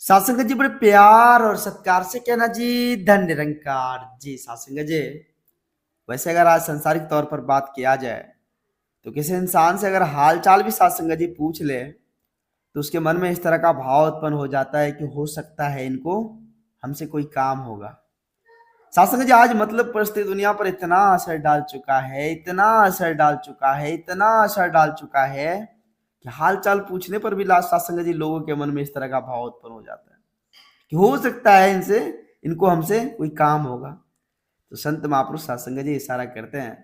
सासंग जी बड़े प्यार और सत्कार से कहना जी धन निरंकार जी सासंग जी। वैसे अगर आज संसारिक तौर पर बात किया जाए तो किसी इंसान से अगर हाल चाल भी सासंग जी पूछ ले तो उसके मन में इस तरह का भाव उत्पन्न हो जाता है कि हो सकता है इनको हमसे कोई काम होगा। सासंग जी आज मतलब परिस्थिति दुनिया पर इतना असर डाल चुका है, इतना असर डाल चुका है, इतना असर डाल चुका है कि हाल चाल पूछने पर भी लास्ट सासंग जी लोगों के मन में इस तरह का भाव उत्पन्न हो जाता है कि हो सकता है इनसे इनको हमसे कोई काम होगा। तो संत महापुरुष सत्संग जी इशारा करते हैं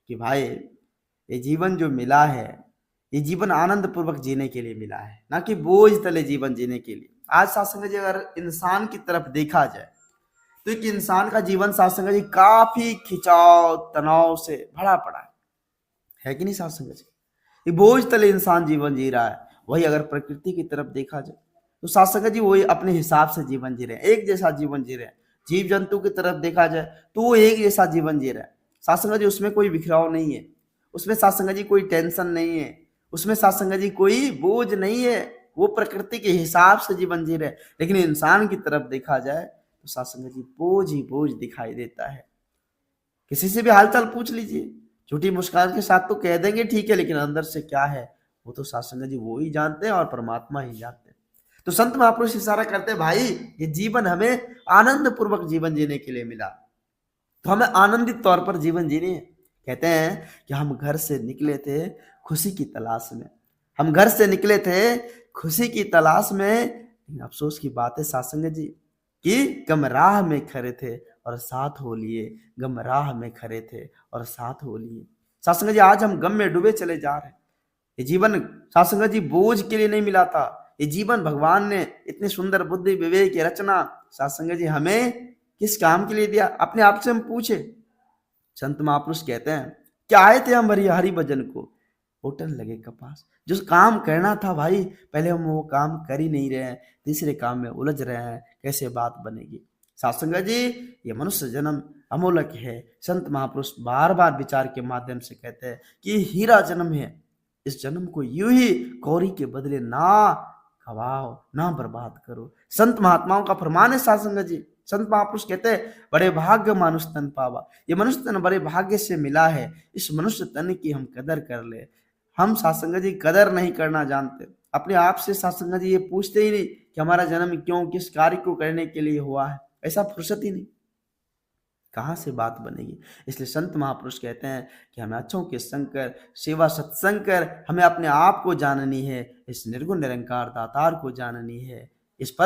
कि भाई ये जीवन जो मिला है ये जीवन आनंद पूर्वक जीने के लिए मिला है, ना कि बोझ तले जीवन जीने के लिए। आज सत्संग जी अगर इंसान की तरफ देखा जाए तो एक इंसान का जीवन सत्संग जी काफी खिंचाव तनाव से भरा पड़ा है कि नहीं सत्संग जी? ये बोझ तले इंसान जीवन जी रहा है। वही अगर प्रकृति की तरफ देखा जाए तो सत्संग जी वही अपने हिसाब से जीवन जी रहे हैं, एक जैसा जीवन जी रहे हैं। जीव जंतु की तरफ देखा जाए तो वो एक जैसा जीवन जी रहा है। सत्संग जी उसमें कोई बिखराव नहीं है, उसमें सत्संग जी कोई टेंशन नहीं है, उसमें सत्संग जी कोई बोझ नहीं है। वो प्रकृति के हिसाब से जीवन जी रहे हैं। लेकिन इंसान की तरफ देखा जाए तो सत्संग जी बोझ ही बोझ दिखाई देता है। किसी से भी हालचाल पूछ लीजिए, झूठी मुस्कान के साथ तो कह देंगे ठीक है, लेकिन अंदर से क्या है वो तो सत्संग जी वो ही जानते हैं और परमात्मा ही जानते हैं। तो संत महापुरुष इशारा करते हैं भाई ये जीवन हमें आनंद पूर्वक जीवन जीने के लिए मिला, तो हमें आनंदित तौर पर जीवन जीने हैं। कहते हैं कि हम घर से निकले थे खुशी की तलाश में, हम घर से निकले थे खुशी की तलाश में, लेकिन अफसोस की बात है सत्संग जी कि गम राह में खड़े थे और साथ हो लिए, गम राह में खड़े थे और साथ हो लिए। सत्संग जी आज हम गम में डूबे चले जा रहे हैं। ये जीवन सत्संग जी बोझ के लिए नहीं मिला था, ये जीवन भगवान ने इतनी सुंदर बुद्धि विवेक की रचना सत्संग जी हमें किस काम के लिए दिया? अपने आप से हम पूछे। संत महापुरुष कहते हैं क्या आए थे हम हरि भजन को, होटल लगे कपास। जो काम करना था भाई पहले हम वो काम कर ही नहीं रहे हैं, तीसरे काम में उलझ रहे हैं, कैसे बात बनेगी? सत्संग जी ये मनुष्य जन्म अमूलक है। संत महापुरुष बार बार विचार के माध्यम से कहते हैं कि हीरा जन्म है, इस जन्म को यूं ही कौड़ी के बदले ना गवाओ, ना बर्बाद करो। संत महात्माओं का फरमान है सत्संग जी। संत महापुरुष कहते हैं बड़े भाग्य मानुष तन पावा, ये मनुष्य तन बड़े भाग्य से मिला है, इस मनुष्य तन की हम कदर कर ले। हम सत्संग जी कदर नहीं करना जानते, अपने आप से सत्संग जी ये पूछते ही नहीं कि हमारा जन्म क्यों किस कार्य को करने के लिए हुआ है, ऐसा फुर्सत ही नहीं, कहाँ से बात बनेगी? इसलिए संत महापुरुष कहते हैं कि हमें अच्छों के संग कर, सेवा सत्संग कर, हमें अपने आप को जाननी है, इस निर्गुण निरंकार दातार को जाननी है, इस पर